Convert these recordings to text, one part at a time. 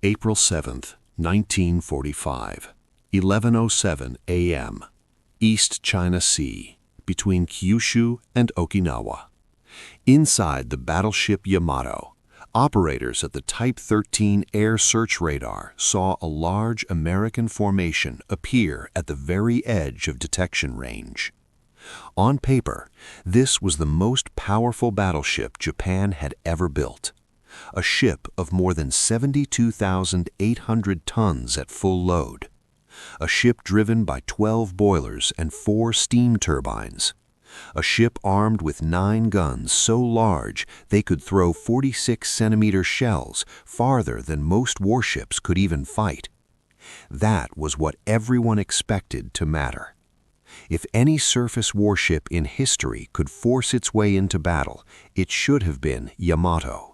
April 7th, 1945, 11:07 a.m., East China Sea, between Kyushu and Okinawa. Inside the battleship Yamato, operators at the Type 13 air search radar saw a large American formation appear at the very edge of detection range. On paper, this was the most powerful battleship Japan had ever built. A ship of more than 72,800 tons at full load. A ship driven by 12 boilers and 4 steam turbines. A ship armed with 9 guns so large they could throw 46-centimeter shells farther than most warships could even fight. That was what everyone expected to matter. If any surface warship in history could force its way into battle, it should have been Yamato.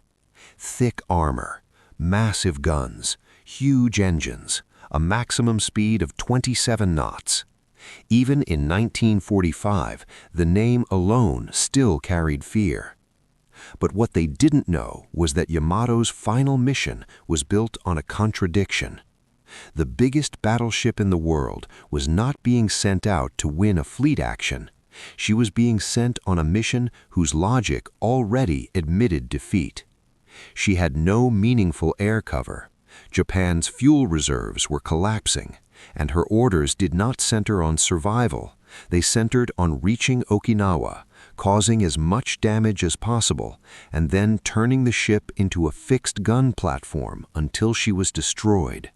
Thick armor, massive guns, huge engines, a maximum speed of 27 knots. Even in 1945, the name alone still carried fear. But what they didn't know was that Yamato's final mission was built on a contradiction. The biggest battleship in the world was not being sent out to win a fleet action. She was being sent on a mission whose logic already admitted defeat. She had no meaningful air cover. Japan's fuel reserves were collapsing, and her orders did not center on survival. They centered on reaching Okinawa, causing as much damage as possible, and then turning the ship into a fixed gun platform until she was destroyed.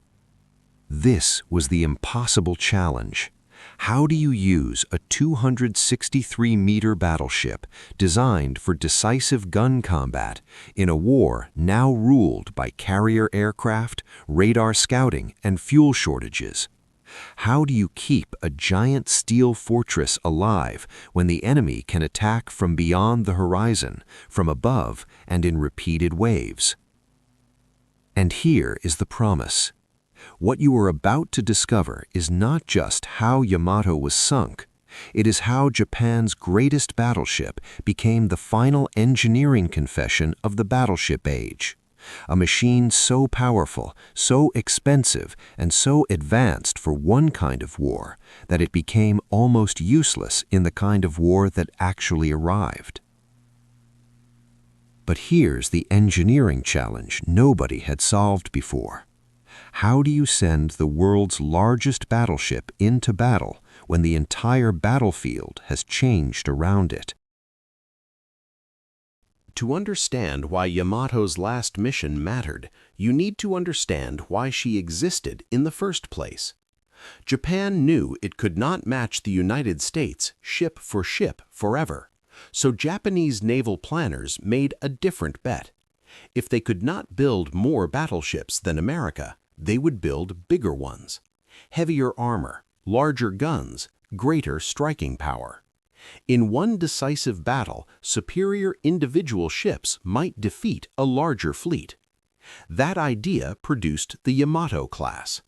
This was the impossible challenge. How do you use a 263-meter battleship designed for decisive gun combat in a war now ruled by carrier aircraft, radar scouting, and fuel shortages? How do you keep a giant steel fortress alive when the enemy can attack from beyond the horizon, from above, and in repeated waves? And here is the promise. What you are about to discover is not just how Yamato was sunk, it is how Japan's greatest battleship became the final engineering confession of the battleship age. A machine so powerful, so expensive, and so advanced for one kind of war that it became almost useless in the kind of war that actually arrived. But here's the engineering challenge nobody had solved before. How do you send the world's largest battleship into battle when the entire battlefield has changed around it? To understand why Yamato's last mission mattered, you need to understand why she existed in the first place. Japan knew it could not match the United States ship for ship forever, so Japanese naval planners made a different bet. If they could not build more battleships than America, they would build bigger ones. Heavier armor, larger guns, greater striking power. In one decisive battle, superior individual ships might defeat a larger fleet. That idea produced the Yamato class.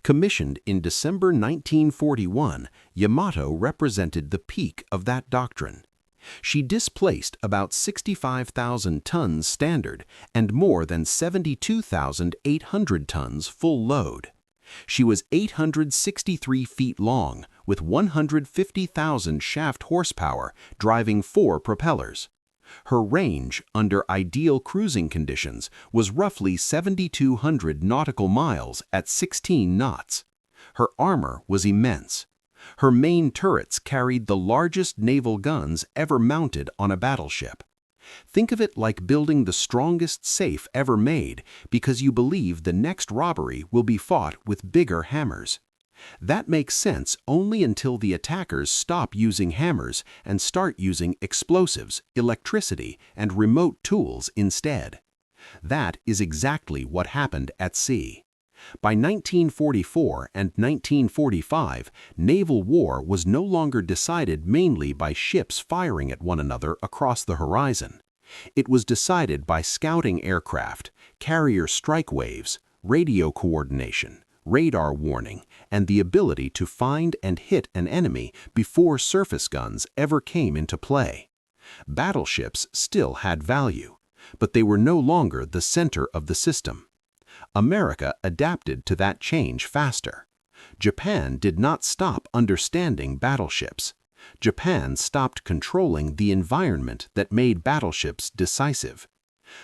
Commissioned in December 1941, Yamato represented the peak of that doctrine. She displaced about 65,000 tons standard and more than 72,800 tons full load. She was 863 feet long with 150,000 shaft horsepower driving 4 propellers. Her range under ideal cruising conditions was roughly 7,200 nautical miles at 16 knots. Her armor was immense. Her main turrets carried the largest naval guns ever mounted on a battleship. Think of it like building the strongest safe ever made because you believe the next robbery will be fought with bigger hammers. That makes sense only until the attackers stop using hammers and start using explosives, electricity, and remote tools instead. That is exactly what happened at sea. By 1944 and 1945, naval war was no longer decided mainly by ships firing at one another across the horizon. It was decided by scouting aircraft, carrier strike waves, radio coordination, radar warning, and the ability to find and hit an enemy before surface guns ever came into play. Battleships still had value, but they were no longer the center of the system. America adapted to that change faster. Japan did not stop understanding battleships. Japan stopped controlling the environment that made battleships decisive.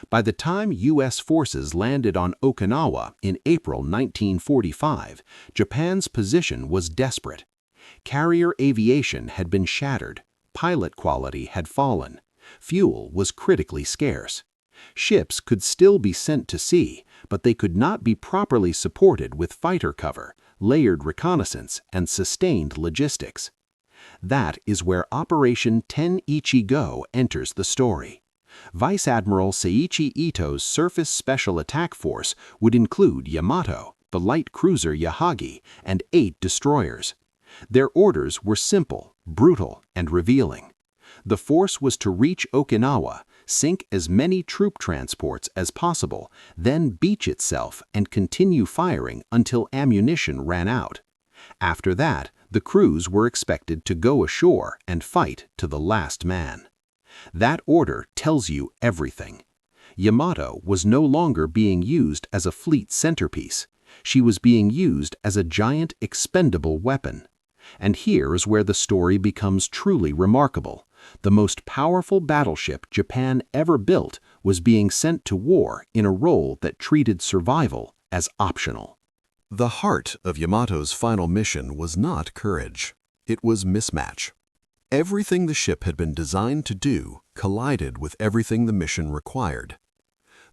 By the time U.S. forces landed on Okinawa in April 1945, Japan's position was desperate. Carrier aviation had been shattered, pilot quality had fallen, fuel was critically scarce. Ships could still be sent to sea, but they could not be properly supported with fighter cover, layered reconnaissance, and sustained logistics. That is where Operation Ten Ichi-Go enters the story. Vice Admiral Seiichi Ito's Surface Special Attack Force would include Yamato, the light cruiser Yahagi, and 8 destroyers. Their orders were simple, brutal, and revealing. The force was to reach Okinawa, sink as many troop transports as possible, then beach itself and continue firing until ammunition ran out. After that, the crews were expected to go ashore and fight to the last man. That order tells you everything. Yamato was no longer being used as a fleet centerpiece. She was being used as a giant expendable weapon. And here is where the story becomes truly remarkable. The most powerful battleship Japan ever built was being sent to war in a role that treated survival as optional. The heart of Yamato's final mission was not courage. It was mismatch. Everything the ship had been designed to do collided with everything the mission required.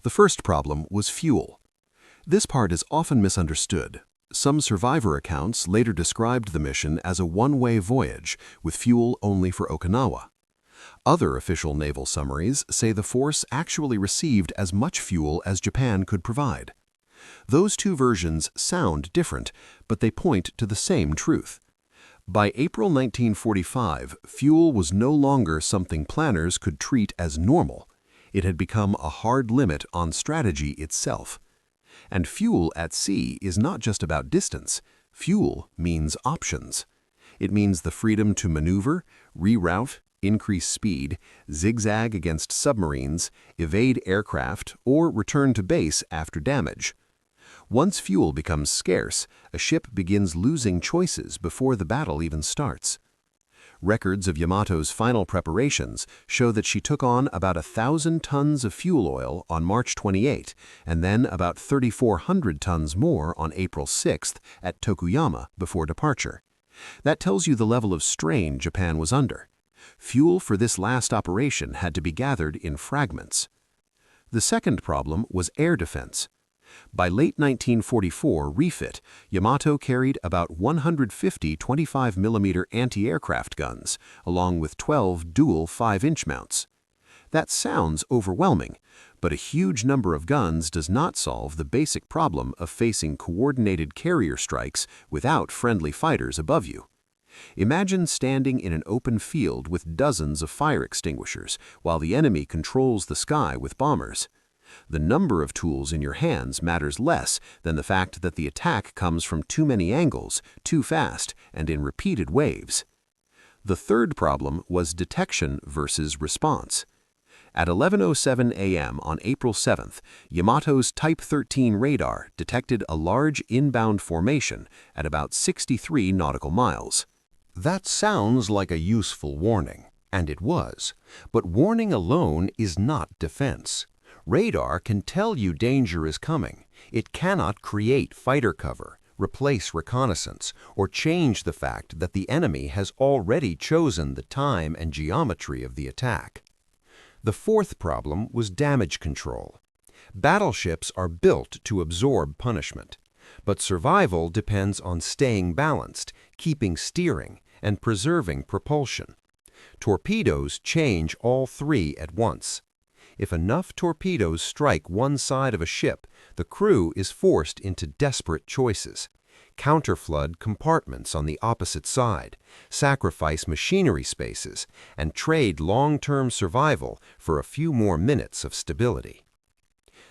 The first problem was fuel. This part is often misunderstood. Some survivor accounts later described the mission as a one-way voyage with fuel only for Okinawa. Other official naval summaries say the force actually received as much fuel as Japan could provide. Those two versions sound different, but they point to the same truth. By April 1945, fuel was no longer something planners could treat as normal. It had become a hard limit on strategy itself. And fuel at sea is not just about distance. Fuel means options. It means the freedom to maneuver, reroute, increase speed, zigzag against submarines, evade aircraft, or return to base after damage. Once fuel becomes scarce, a ship begins losing choices before the battle even starts. Records of Yamato's final preparations show that she took on about 1,000 tons of fuel oil on March 28 and then about 3,400 tons more on April 6 at Tokuyama before departure. That tells you the level of strain Japan was under. Fuel for this last operation had to be gathered in fragments. The second problem was air defense. By late 1944 refit, Yamato carried about 150 25mm anti-aircraft guns, along with 12 dual 5-inch mounts. That sounds overwhelming, but a huge number of guns does not solve the basic problem of facing coordinated carrier strikes without friendly fighters above you. Imagine standing in an open field with dozens of fire extinguishers while the enemy controls the sky with bombers. The number of tools in your hands matters less than the fact that the attack comes from too many angles, too fast, and in repeated waves. The third problem was detection versus response. At 11:07 a.m. on April 7th, Yamato's Type 13 radar detected a large inbound formation at about 63 nautical miles. That sounds like a useful warning, and it was. But warning alone is not defense. Radar can tell you danger is coming. It cannot create fighter cover, replace reconnaissance, or change the fact that the enemy has already chosen the time and geometry of the attack. The fourth problem was damage control. Battleships are built to absorb punishment, but survival depends on staying balanced, keeping steering, and preserving propulsion. Torpedoes change all three at once. If enough torpedoes strike one side of a ship, the crew is forced into desperate choices. Counterflood compartments on the opposite side, sacrifice machinery spaces, and trade long-term survival for a few more minutes of stability.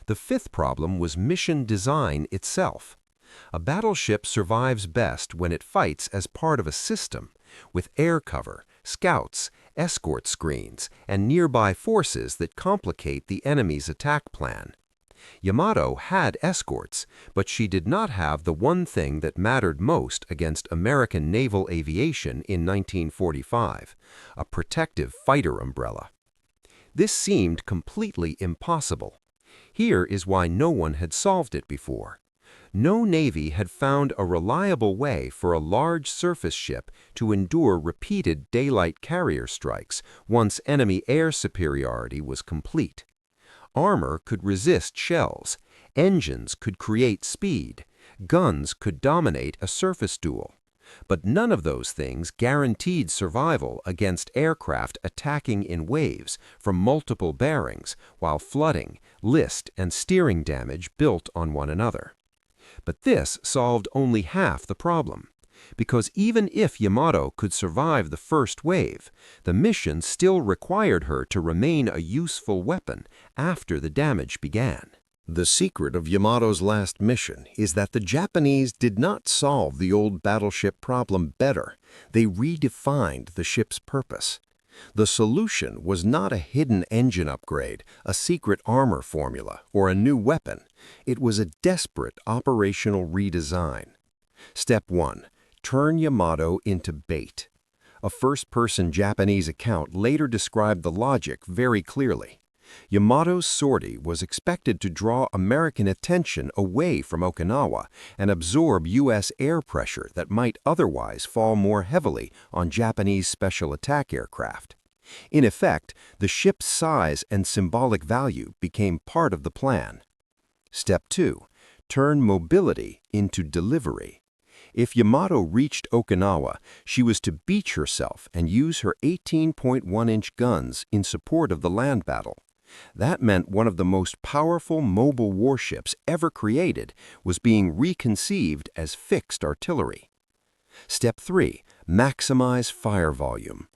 The fifth problem was mission design itself. A battleship survives best when it fights as part of a system, with air cover, scouts, escort screens, and nearby forces that complicate the enemy's attack plan. Yamato had escorts, but she did not have the one thing that mattered most against American naval aviation in 1945, a protective fighter umbrella. This seemed completely impossible. Here is why no one had solved it before. No navy had found a reliable way for a large surface ship to endure repeated daylight carrier strikes once enemy air superiority was complete. Armor could resist shells, engines could create speed, guns could dominate a surface duel. But none of those things guaranteed survival against aircraft attacking in waves from multiple bearings while flooding, list, and steering damage built on one another. But this solved only half the problem, because even if Yamato could survive the first wave, the mission still required her to remain a useful weapon after the damage began. The secret of Yamato's last mission is that the Japanese did not solve the old battleship problem better. They redefined the ship's purpose. The solution was not a hidden engine upgrade, a secret armor formula, or a new weapon. It was a desperate operational redesign. Step 1. Turn Yamato into bait. A first-person Japanese account later described the logic very clearly. Yamato's sortie was expected to draw American attention away from Okinawa and absorb U.S. air pressure that might otherwise fall more heavily on Japanese special attack aircraft. In effect, the ship's size and symbolic value became part of the plan. Step 2. Turn mobility into delivery. If Yamato reached Okinawa, she was to beach herself and use her 18.1-inch guns in support of the land battle. That meant one of the most powerful mobile warships ever created was being reconceived as fixed artillery. Step 3. Maximize fire volume.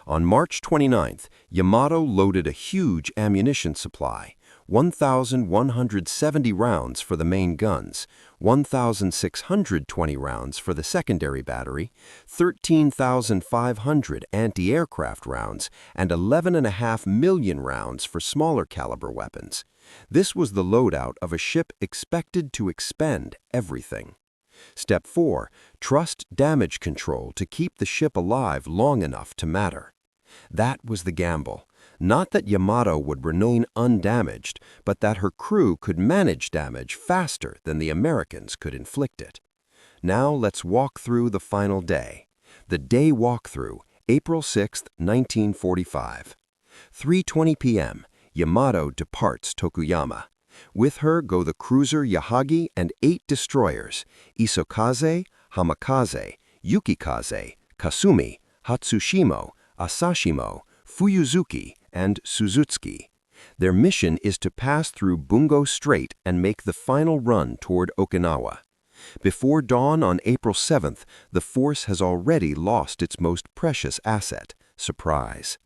On March 29th, Yamato loaded a huge ammunition supply, 1,170 rounds for the main guns, 1,620 rounds for the secondary battery, 13,500 anti-aircraft rounds, and 11.5 million rounds for smaller caliber weapons. This was the loadout of a ship expected to expend everything. Step 4. Trust damage control to keep the ship alive long enough to matter. That was the gamble. Not that Yamato would remain undamaged, but that her crew could manage damage faster than the Americans could inflict it. Now let's walk through the final day. The day walkthrough, April 6, 1945. 3:20 p.m., Yamato departs Tokuyama. With her go the cruiser Yahagi and 8 destroyers, Isokaze, Hamakaze, Yukikaze, Kasumi, Hatsushimo, Asashimo, Fuyuzuki, and Suzutsuki. Their mission is to pass through Bungo Strait and make the final run toward Okinawa. Before dawn on April 7th, the force has already lost its most precious asset, surprise.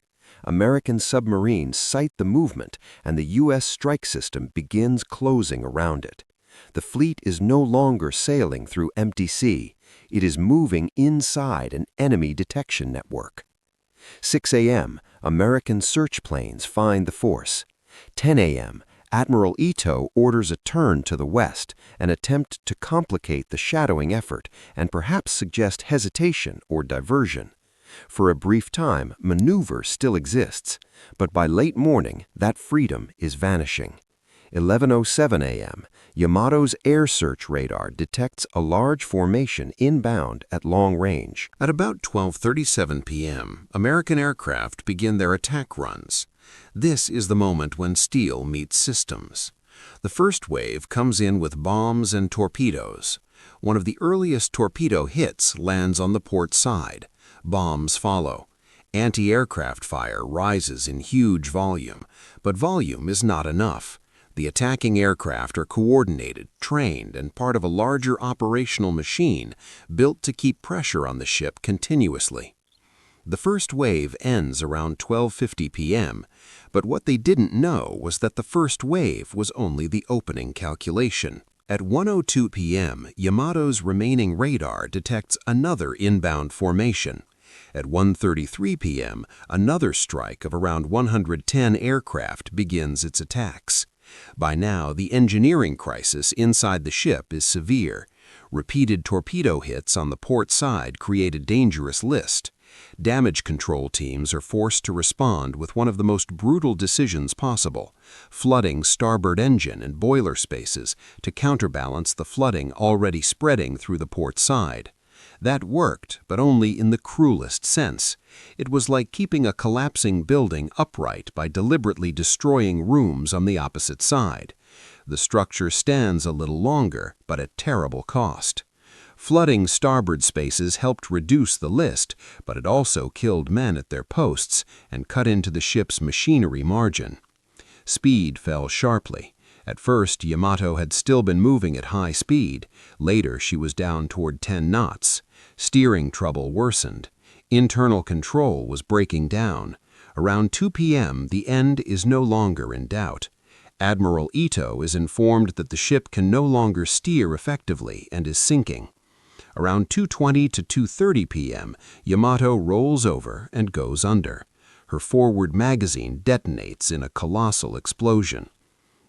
American submarines sight the movement, and the U.S. strike system begins closing around it. The fleet is no longer sailing through empty sea. It is moving inside an enemy detection network. 6 a.m., American search planes find the force. 10 a.m., Admiral Ito orders a turn to the west, an attempt to complicate the shadowing effort and perhaps suggest hesitation or diversion. For a brief time, maneuver still exists, but by late morning, that freedom is vanishing. 11:07 a.m., Yamato's air search radar detects a large formation inbound at long range. At about 12:37 p.m., American aircraft begin their attack runs. This is the moment when steel meets systems. The first wave comes in with bombs and torpedoes. One of the earliest torpedo hits lands on the port side. Bombs follow. Anti-aircraft fire rises in huge volume, but volume is not enough. The attacking aircraft are coordinated, trained, and part of a larger operational machine built to keep pressure on the ship continuously. The first wave ends around 12:50 p.m., but what they didn't know was that the first wave was only the opening calculation. At 1:02 p.m., Yamato's remaining radar detects another inbound formation. At 1:33 p.m., another strike of around 110 aircraft begins its attacks. By now, the engineering crisis inside the ship is severe. Repeated torpedo hits on the port side create a dangerous list. Damage control teams are forced to respond with one of the most brutal decisions possible, flooding starboard engine and boiler spaces to counterbalance the flooding already spreading through the port side. That worked, but only in the cruelest sense. It was like keeping a collapsing building upright by deliberately destroying rooms on the opposite side. The structure stands a little longer, but at terrible cost. Flooding starboard spaces helped reduce the list, but it also killed men at their posts and cut into the ship's machinery margin. Speed fell sharply. At first, Yamato had still been moving at high speed. Later, she was down toward 10 knots. Steering trouble worsened. Internal control was breaking down. Around 2 p.m., the end is no longer in doubt. Admiral Ito is informed that the ship can no longer steer effectively and is sinking. Around 2:20 to 2:30 p.m., Yamato rolls over and goes under. Her forward magazine detonates in a colossal explosion.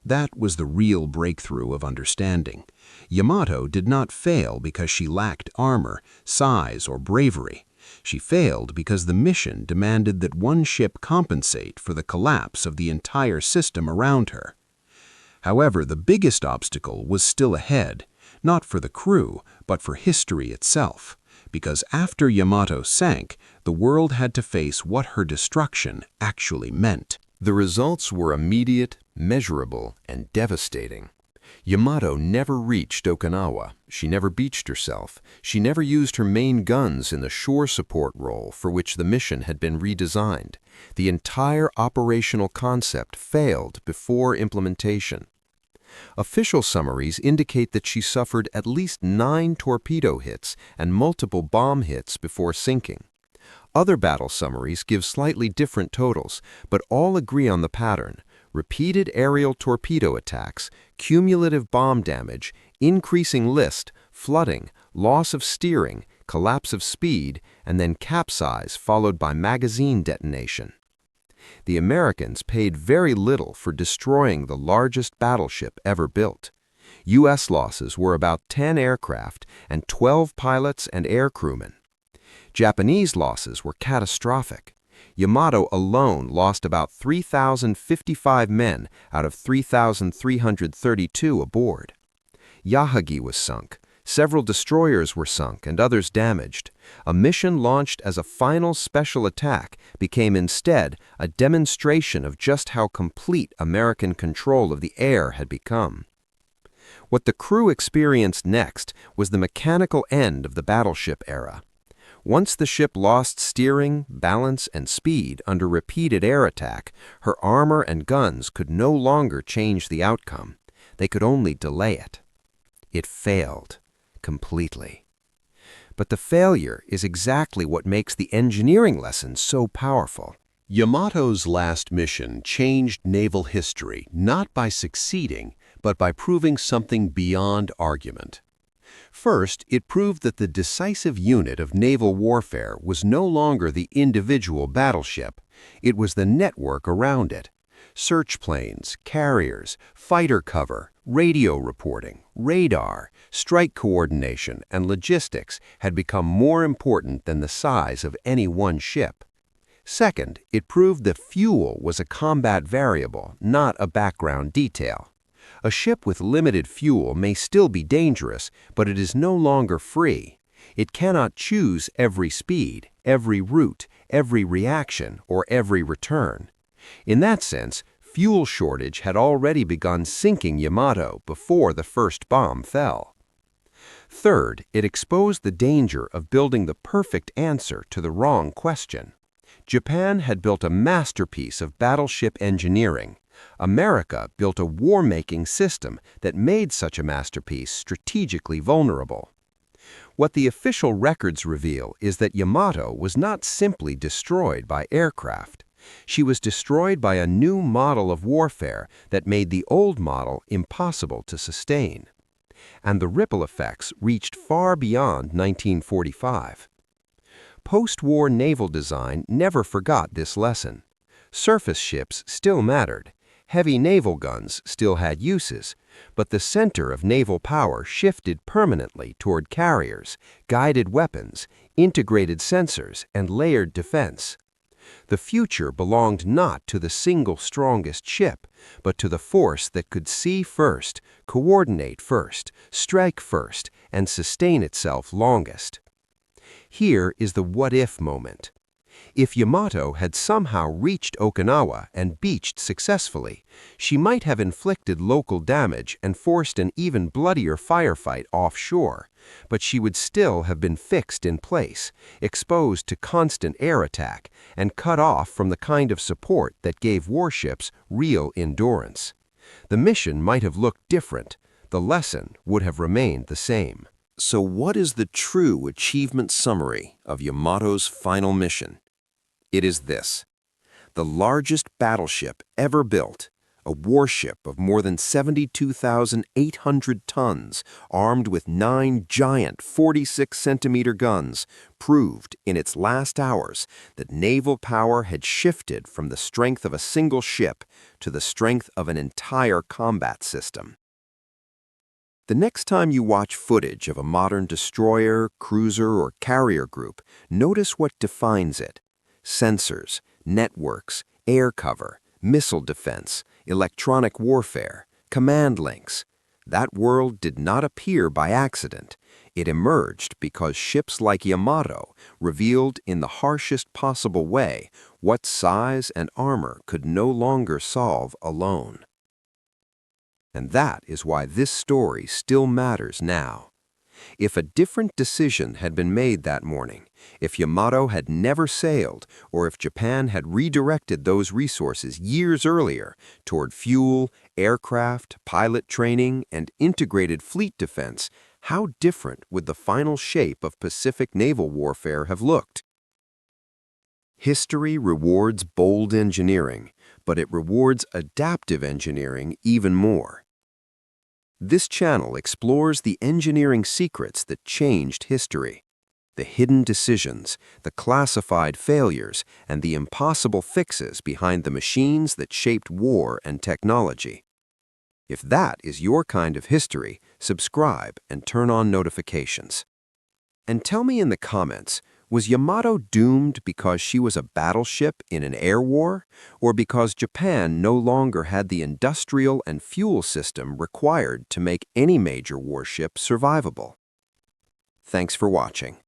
That was the real breakthrough of understanding. Yamato did not fail because she lacked armor, size, or bravery. She failed because the mission demanded that one ship compensate for the collapse of the entire system around her. However, the biggest obstacle was still ahead, not for the crew, but for history itself, because after Yamato sank, the world had to face what her destruction actually meant. The results were immediate, measurable, and devastating. Yamato never reached Okinawa. She never beached herself. She never used her main guns in the shore support role for which the mission had been redesigned. The entire operational concept failed before implementation. Official summaries indicate that she suffered at least 9 torpedo hits and multiple bomb hits before sinking. Other battle summaries give slightly different totals, but all agree on the pattern: repeated aerial torpedo attacks, cumulative bomb damage, increasing list, flooding, loss of steering, collapse of speed, and then capsize followed by magazine detonation. The Americans paid very little for destroying the largest battleship ever built. U.S. losses were about 10 aircraft and 12 pilots and air crewmen. Japanese losses were catastrophic. Yamato alone lost about 3,055 men out of 3,332 aboard. Yahagi was sunk. Several destroyers were sunk and others damaged. A mission launched as a final special attack became instead a demonstration of just how complete American control of the air had become. What the crew experienced next was the mechanical end of the battleship era. Once the ship lost steering, balance, and speed under repeated air attack, her armor and guns could no longer change the outcome. They could only delay it. It failed. Completely. But the failure is exactly what makes the engineering lesson so powerful. Yamato's last mission changed naval history not by succeeding, but by proving something beyond argument. First, it proved that the decisive unit of naval warfare was no longer the individual battleship, it was the network around it. Search planes, carriers, fighter cover, radio reporting, radar, strike coordination, and logistics had become more important than the size of any one ship. Second, it proved that fuel was a combat variable, not a background detail. A ship with limited fuel may still be dangerous, but it is no longer free. It cannot choose every speed, every route, every reaction, or every return. In that sense, fuel shortage had already begun sinking Yamato before the first bomb fell. Third, it exposed the danger of building the perfect answer to the wrong question. Japan had built a masterpiece of battleship engineering. America built a war-making system that made such a masterpiece strategically vulnerable. What the official records reveal is that Yamato was not simply destroyed by aircraft. She was destroyed by a new model of warfare that made the old model impossible to sustain. And the ripple effects reached far beyond 1945. Post-war naval design never forgot this lesson. Surface ships still mattered. Heavy naval guns still had uses, but the center of naval power shifted permanently toward carriers, guided weapons, integrated sensors, and layered defense. The future belonged not to the single strongest ship, but to the force that could see first, coordinate first, strike first, and sustain itself longest. Here is the what-if moment. If Yamato had somehow reached Okinawa and beached successfully, she might have inflicted local damage and forced an even bloodier firefight offshore, but she would still have been fixed in place, exposed to constant air attack, and cut off from the kind of support that gave warships real endurance. The mission might have looked different. The lesson would have remained the same. So what is the true achievement summary of Yamato's final mission? It is this: the largest battleship ever built, a warship of more than 72,800 tons, armed with 9 giant 46-centimeter guns, proved in its last hours that naval power had shifted from the strength of a single ship to the strength of an entire combat system. The next time you watch footage of a modern destroyer, cruiser, or carrier group, notice what defines it: sensors, networks, air cover, missile defense, electronic warfare, command links. That world did not appear by accident. It emerged because ships like Yamato revealed in the harshest possible way what size and armor could no longer solve alone. And that is why this story still matters now. If a different decision had been made that morning, if Yamato had never sailed, or if Japan had redirected those resources years earlier toward fuel, aircraft, pilot training, and integrated fleet defense, how different would the final shape of Pacific naval warfare have looked? History rewards bold engineering, but it rewards adaptive engineering even more. This channel explores the engineering secrets that changed history, the hidden decisions, the classified failures, and the impossible fixes behind the machines that shaped war and technology. If that is your kind of history, subscribe and turn on notifications. And tell me in the comments, was Yamato doomed because she was a battleship in an air war, or because Japan no longer had the industrial and fuel system required to make any major warship survivable? Thanks for watching.